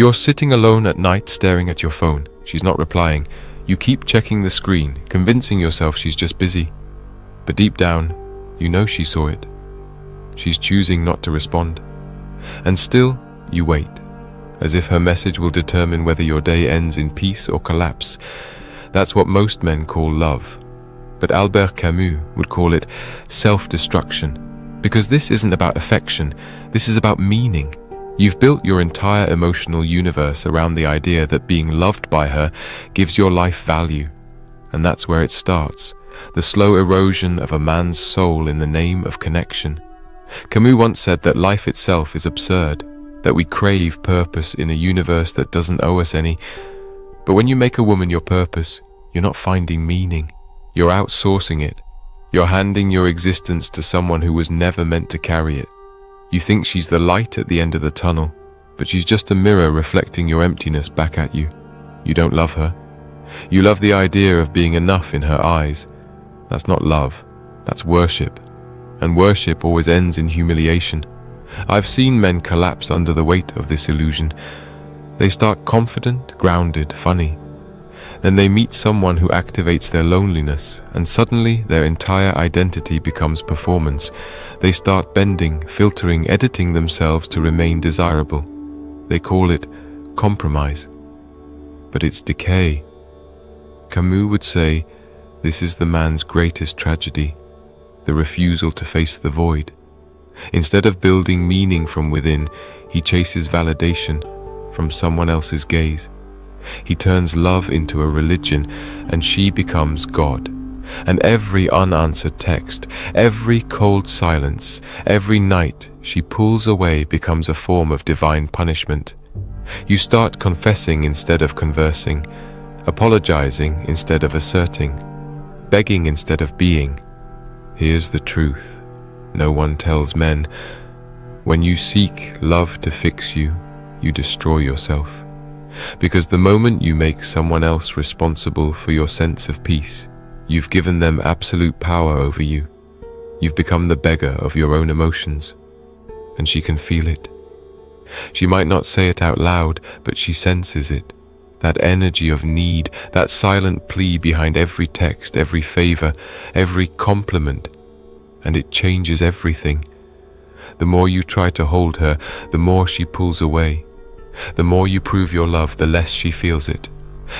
You're sitting alone at night staring at your phone. She's not replying. You keep checking the screen, convincing yourself she's just busy. But deep down, you know she saw it. She's choosing not to respond. And still, you wait, as if her message will determine whether your day ends in peace or collapse. That's what most men call love. But Albert Camus would call it self-destruction. Because this isn't about affection, this is about meaning. You've built your entire emotional universe around the idea that being loved by her gives your life value. And that's where it starts, the slow erosion of a man's soul in the name of connection. Camus once said that life itself is absurd, that we crave purpose in a universe that doesn't owe us any. But when you make a woman your purpose, you're not finding meaning. You're outsourcing it. You're handing your existence to someone who was never meant to carry it. You think she's the light at the end of the tunnel, but she's just a mirror reflecting your emptiness back at you. You don't love her. You love the idea of being enough in her eyes. That's not love, that's worship. And worship always ends in humiliation. I've seen men collapse under the weight of this illusion. They start confident, grounded, funny. Then they meet someone who activates their loneliness, and suddenly their entire identity becomes performance. They start bending, filtering, editing themselves to remain desirable. They call it compromise. But it's decay. Camus would say, this is the man's greatest tragedy, the refusal to face the void. Instead of building meaning from within, he chases validation from someone else's gaze. He turns love into a religion, and she becomes God. And every unanswered text, every cold silence, every night she pulls away becomes a form of divine punishment. You start confessing instead of conversing, apologizing instead of asserting, begging instead of being. Here's the truth no one tells men. When you seek love to fix you, you destroy yourself. Because the moment you make someone else responsible for your sense of peace, you've given them absolute power over you. You've become the beggar of your own emotions. And she can feel it. She might not say it out loud, but she senses it. That energy of need, that silent plea behind every text, every favor, every compliment. And it changes everything. The more you try to hold her, the more she pulls away. The more you prove your love, the less she feels it.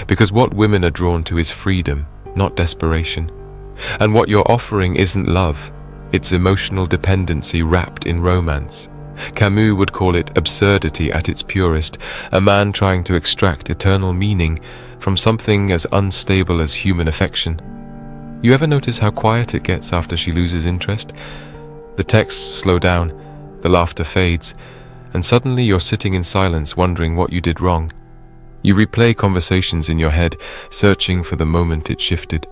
Because what women are drawn to is freedom, not desperation. And what you're offering isn't love, it's emotional dependency wrapped in romance. Camus would call it absurdity at its purest, a man trying to extract eternal meaning from something as unstable as human affection. You ever notice how quiet it gets after she loses interest? The texts slow down, the laughter fades, and suddenly you're sitting in silence wondering what you did wrong. You replay conversations in your head, searching for the moment it shifted.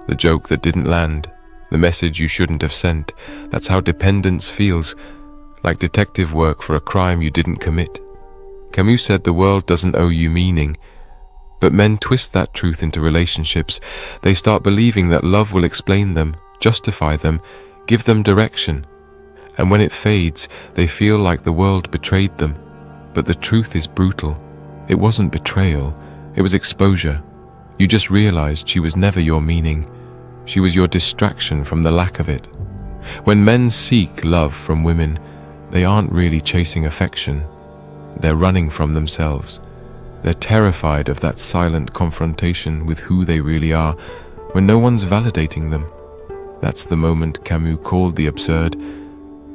The joke that didn't land, the message you shouldn't have sent. That's how dependence feels, like detective work for a crime you didn't commit. Camus said the world doesn't owe you meaning, but men twist that truth into relationships. They start believing that love will explain them, justify them, give them direction. And when it fades, they feel like the world betrayed them. But the truth is brutal. It wasn't betrayal, it was exposure. You just realized she was never your meaning. She was your distraction from the lack of it. When men seek love from women, they aren't really chasing affection. They're running from themselves. They're terrified of that silent confrontation with who they really are, when no one's validating them. That's the moment Camus called the absurd.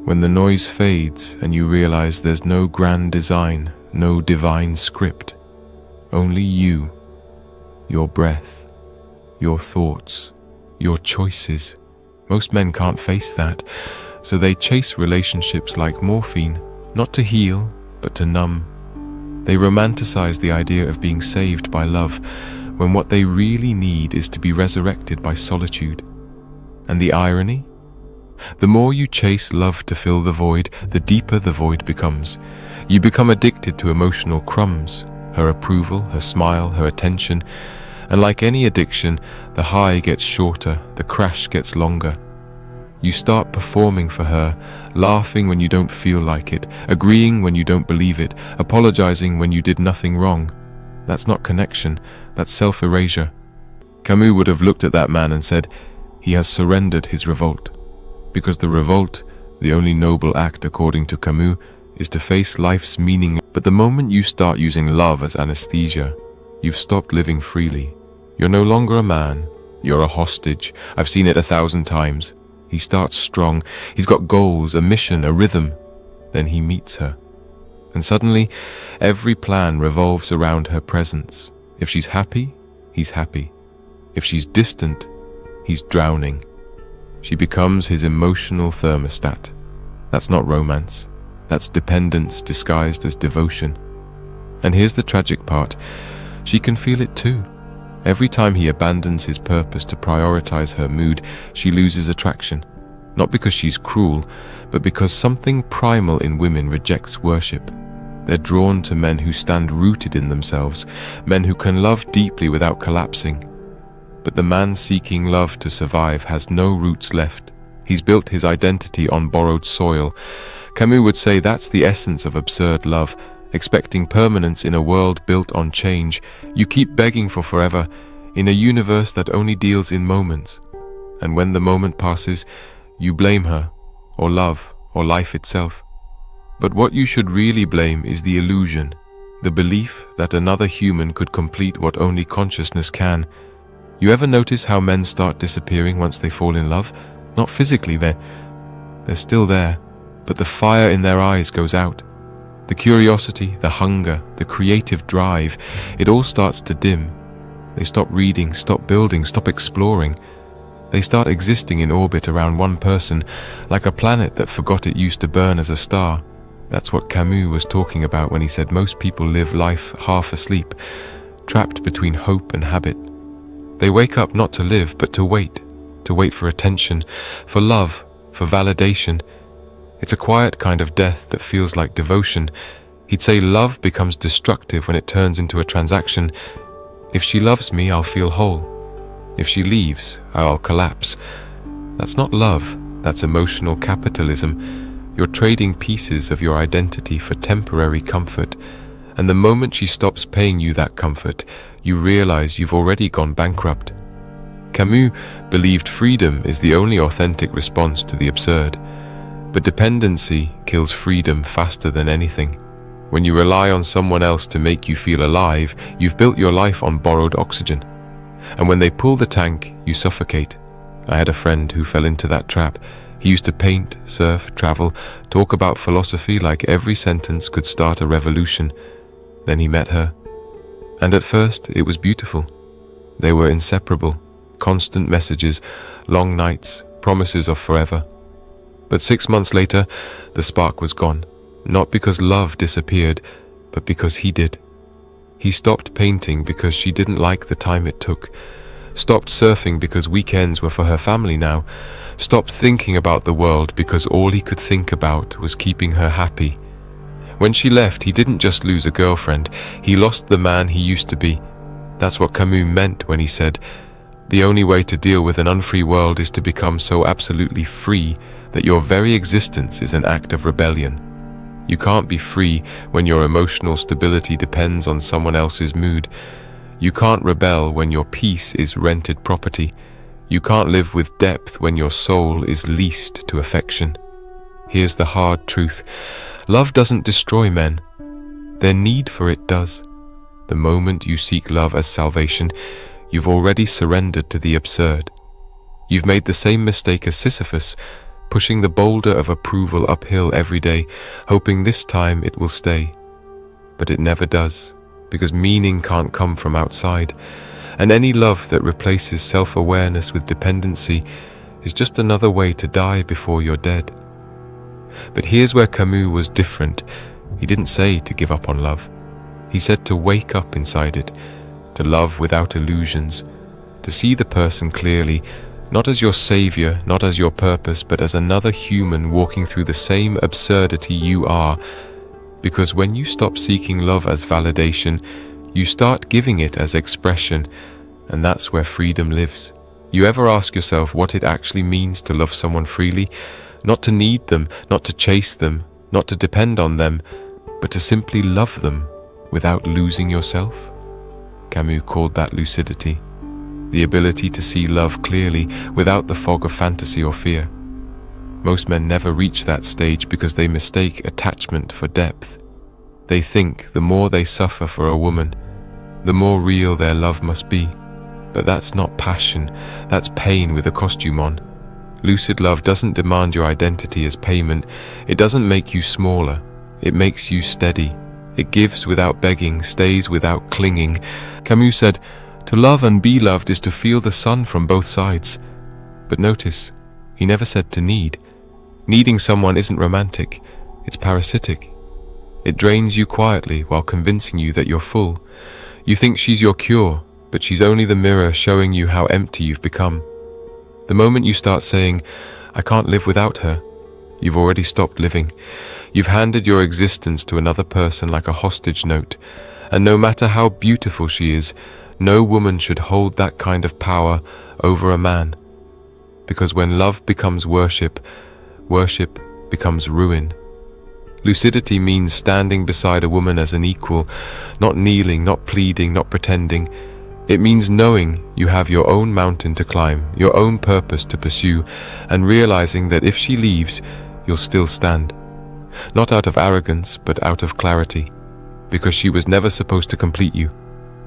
When the noise fades and you realize there's no grand design, no divine script. Only you, your breath, your thoughts, your choices. Most men can't face that, so they chase relationships like morphine, not to heal, but to numb. They romanticize the idea of being saved by love, when what they really need is to be resurrected by solitude. And the irony? The more you chase love to fill the void, the deeper the void becomes. You become addicted to emotional crumbs, her approval, her smile, her attention. And like any addiction, the high gets shorter, the crash gets longer. You start performing for her, laughing when you don't feel like it, agreeing when you don't believe it, apologizing when you did nothing wrong. That's not connection, that's self-erasure. Camus would have looked at that man and said, he has surrendered his revolt. Because the revolt, the only noble act according to Camus, is to face life's meaning. But the moment you start using love as anesthesia, you've stopped living freely. You're no longer a man, you're a hostage. I've seen it 1,000 times. He starts strong, he's got goals, a mission, a rhythm. Then he meets her. And suddenly, every plan revolves around her presence. If she's happy, he's happy. If she's distant, he's drowning. She becomes his emotional thermostat. That's not romance. That's dependence disguised as devotion. And here's the tragic part. She can feel it too. Every time he abandons his purpose to prioritize her mood, she loses attraction. Not because she's cruel, but because something primal in women rejects worship. They're drawn to men who stand rooted in themselves, men who can love deeply without collapsing. But the man seeking love to survive has no roots left. He's built his identity on borrowed soil. Camus would say that's the essence of absurd love, expecting permanence in a world built on change. You keep begging for forever in a universe that only deals in moments. And when the moment passes, you blame her, or love, or life itself. But what you should really blame is the illusion, the belief that another human could complete what only consciousness can. You ever notice how men start disappearing once they fall in love? Not physically, they're still there, but the fire in their eyes goes out. The curiosity, the hunger, the creative drive, it all starts to dim. They stop reading, stop building, stop exploring. They start existing in orbit around one person, like a planet that forgot it used to burn as a star. That's what Camus was talking about when he said most people live life half asleep, trapped between hope and habit. They wake up not to live, but to wait for attention, for love, for validation. It's a quiet kind of death that feels like devotion. He'd say love becomes destructive when it turns into a transaction. If she loves me, I'll feel whole. If she leaves, I'll collapse. That's not love, that's emotional capitalism. You're trading pieces of your identity for temporary comfort. And the moment she stops paying you that comfort, you realize you've already gone bankrupt. Camus believed freedom is the only authentic response to the absurd. But dependency kills freedom faster than anything. When you rely on someone else to make you feel alive, you've built your life on borrowed oxygen. And when they pull the tank, you suffocate. I had a friend who fell into that trap. He used to paint, surf, travel, talk about philosophy like every sentence could start a revolution. Then he met her. And at first, it was beautiful. They were inseparable. Constant messages, long nights, promises of forever. But 6 months later, the spark was gone. Not because love disappeared, but because he did. He stopped painting because she didn't like the time it took. Stopped surfing because weekends were for her family now. Stopped thinking about the world because all he could think about was keeping her happy. When she left, he didn't just lose a girlfriend, he lost the man he used to be. That's what Camus meant when he said, the only way to deal with an unfree world is to become so absolutely free that your very existence is an act of rebellion. You can't be free when your emotional stability depends on someone else's mood. You can't rebel when your peace is rented property. You can't live with depth when your soul is leased to affection. Here's the hard truth. Love doesn't destroy men. Their need for it does. The moment you seek love as salvation, you've already surrendered to the absurd. You've made the same mistake as Sisyphus, pushing the boulder of approval uphill every day, hoping this time it will stay. But it never does, because meaning can't come from outside, and any love that replaces self-awareness with dependency is just another way to die before you're dead. But here's where Camus was different. He didn't say to give up on love. He said to wake up inside it, to love without illusions, to see the person clearly, not as your savior, not as your purpose, but as another human walking through the same absurdity you are. Because when you stop seeking love as validation, you start giving it as expression, and that's where freedom lives. You ever ask yourself what it actually means to love someone freely? Not to need them, not to chase them, not to depend on them, but to simply love them without losing yourself? Camus called that lucidity, the ability to see love clearly without the fog of fantasy or fear. Most men never reach that stage because they mistake attachment for depth. They think the more they suffer for a woman, the more real their love must be. But that's not passion, that's pain with a costume on. Lucid love doesn't demand your identity as payment. It doesn't make you smaller. It makes you steady. It gives without begging, stays without clinging. Camus said, "To love and be loved is to feel the sun from both sides." But notice, he never said to need. Needing someone isn't romantic, it's parasitic. It drains you quietly while convincing you that you're full. You think she's your cure, but she's only the mirror showing you how empty you've become. The moment you start saying, "I can't live without her," you've already stopped living. You've handed your existence to another person like a hostage note, and no matter how beautiful she is, no woman should hold that kind of power over a man. Because when love becomes worship, worship becomes ruin. Lucidity means standing beside a woman as an equal, not kneeling, not pleading, not pretending. It means knowing you have your own mountain to climb, your own purpose to pursue, and realizing that if she leaves, you'll still stand. Not out of arrogance, but out of clarity. Because she was never supposed to complete you,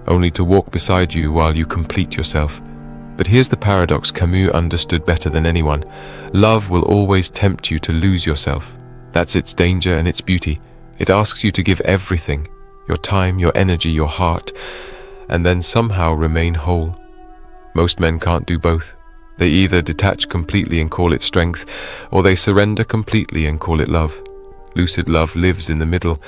only to walk beside you while you complete yourself. But here's the paradox Camus understood better than anyone. Love will always tempt you to lose yourself. That's its danger and its beauty. It asks you to give everything, your time, your energy, your heart, and then somehow remain whole. Most men can't do both. They either detach completely and call it strength, or they surrender completely and call it love. Lucid love lives in the middle.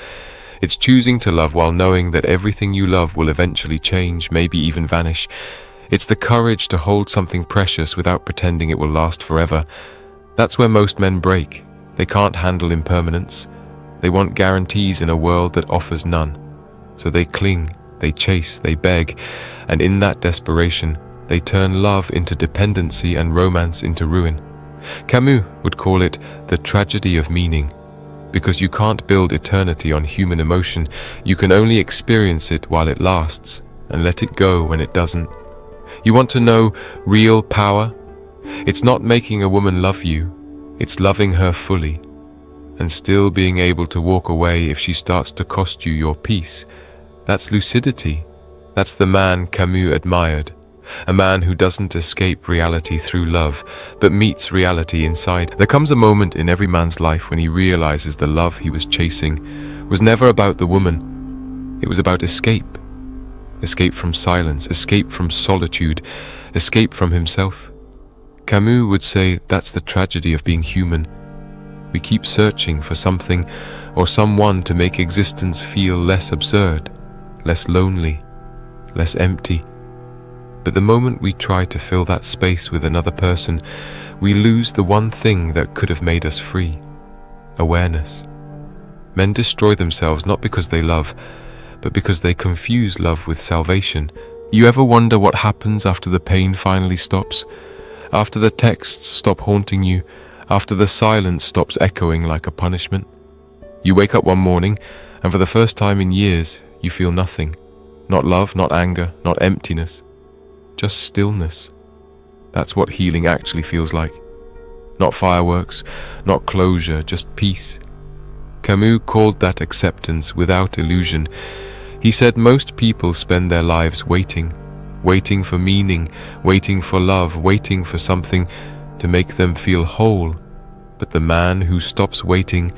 It's choosing to love while knowing that everything you love will eventually change, maybe even vanish. It's the courage to hold something precious without pretending it will last forever. That's where most men break. They can't handle impermanence. They want guarantees in a world that offers none. So they cling, they chase, they beg, and in that desperation, they turn love into dependency and romance into ruin. Camus would call it the tragedy of meaning. Because you can't build eternity on human emotion, you can only experience it while it lasts, and let it go when it doesn't. You want to know real power? It's not making a woman love you, it's loving her fully, and still being able to walk away if she starts to cost you your peace. That's lucidity. That's the man Camus admired. A man who doesn't escape reality through love, but meets reality inside. There comes a moment in every man's life when he realizes the love he was chasing was never about the woman. It was about escape. Escape from silence, escape from solitude, escape from himself. Camus would say that's the tragedy of being human. We keep searching for something or someone to make existence feel less absurd, less lonely, less empty. But the moment we try to fill that space with another person, we lose the one thing that could have made us free: awareness. Men destroy themselves not because they love, but because they confuse love with salvation. You ever wonder what happens after the pain finally stops? After the texts stop haunting you? After the silence stops echoing like a punishment? You wake up one morning, and for the first time in years, you feel nothing. Not love, not anger, not emptiness. Just stillness. That's what healing actually feels like. Not fireworks, not closure, just peace. Camus called that acceptance without illusion. He said most people spend their lives waiting for meaning, waiting for love, waiting for something to make them feel whole. But the man who stops waiting,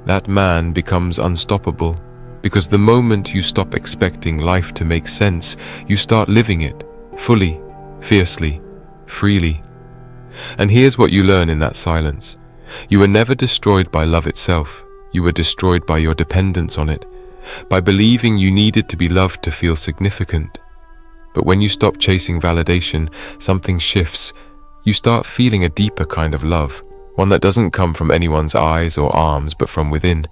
that man becomes unstoppable. Because the moment you stop expecting life to make sense, you start living it. Fully, fiercely, freely. And here's what you learn in that silence. You were never destroyed by love itself. You were destroyed by your dependence on it, by believing you needed to be loved to feel significant. But when you stop chasing validation, something shifts. You start feeling a deeper kind of love, one that doesn't come from anyone's eyes or arms, but from within.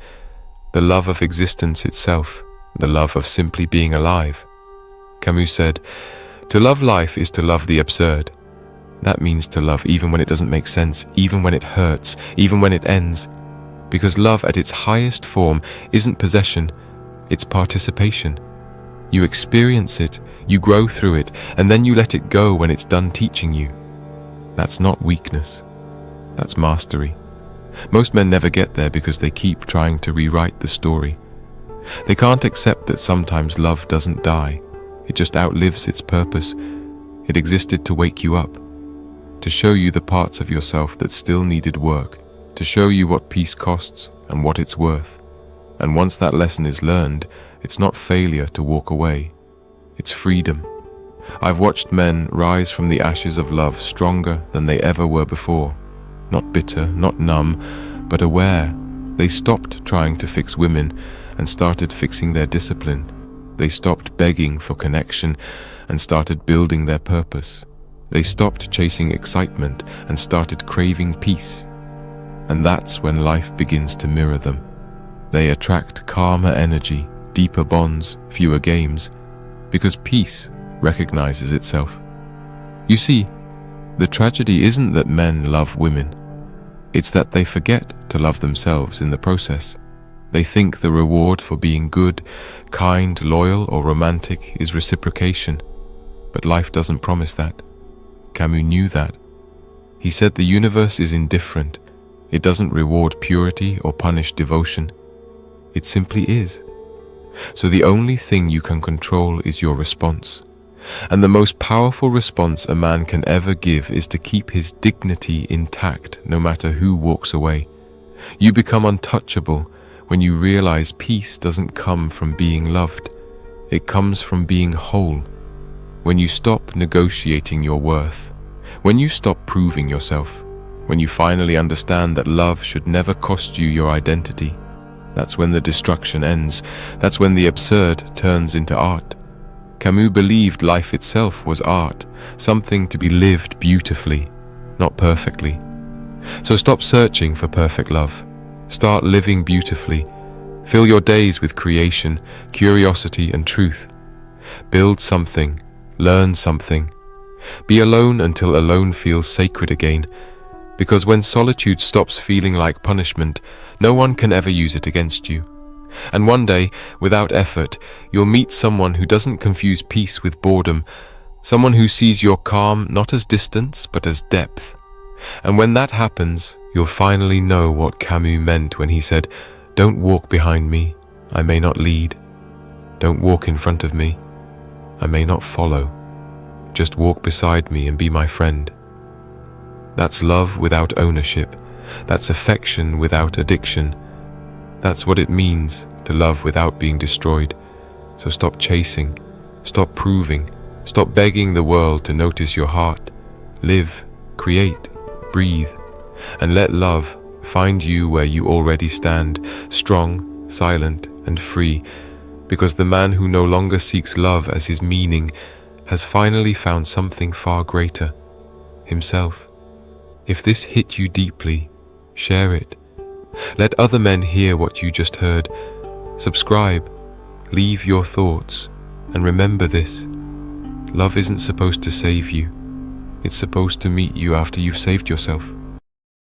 The love of existence itself, the love of simply being alive. Camus said, "To love life is to love the absurd." That means to love even when it doesn't make sense, even when it hurts, even when it ends. Because love at its highest form isn't possession, it's participation. You experience it, you grow through it, and then you let it go when it's done teaching you. That's not weakness. That's mastery. Most men never get there because they keep trying to rewrite the story. They can't accept that sometimes love doesn't die. It just outlives its purpose. It existed to wake you up, to show you the parts of yourself that still needed work, to show you what peace costs and what it's worth. And once that lesson is learned, it's not failure to walk away. It's freedom. I've watched men rise from the ashes of love stronger than they ever were before. Not bitter, not numb, but aware. They stopped trying to fix women and started fixing their discipline. They stopped begging for connection and started building their purpose. They stopped chasing excitement and started craving peace. And that's when life begins to mirror them. They attract calmer energy, deeper bonds, fewer games, because peace recognizes itself. You see, the tragedy isn't that men love women. It's that they forget to love themselves in the process. They think the reward for being good, kind, loyal, or romantic is reciprocation. But life doesn't promise that. Camus knew that. He said the universe is indifferent. It doesn't reward purity or punish devotion. It simply is. So the only thing you can control is your response. And the most powerful response a man can ever give is to keep his dignity intact no matter who walks away. You become untouchable when you realize peace doesn't come from being loved. It comes from being whole. When you stop negotiating your worth, when you stop proving yourself, when you finally understand that love should never cost you your identity, that's when the destruction ends. That's when the absurd turns into art. Camus believed life itself was art, something to be lived beautifully, not perfectly. So stop searching for perfect love. Start living beautifully. Fill your days with creation, curiosity, and truth. Build something. Learn something. Be alone until alone feels sacred again. Because when solitude stops feeling like punishment, no one can ever use it against you. And one day, without effort, you'll meet someone who doesn't confuse peace with boredom, someone who sees your calm not as distance but as depth. And when that happens, you'll finally know what Camus meant when he said, "Don't walk behind me, I may not lead. Don't walk in front of me, I may not follow. Just walk beside me and be my friend." That's love without ownership. That's affection without addiction. That's what it means to love without being destroyed. So stop chasing, stop proving, stop begging the world to notice your heart. Live, create, breathe, and let love find you where you already stand, strong, silent, and free, because the man who no longer seeks love as his meaning has finally found something far greater, himself. If this hit you deeply, share it. Let other men hear what you just heard. Subscribe, leave your thoughts, and remember this. Love isn't supposed to save you. It's supposed to meet you after you've saved yourself.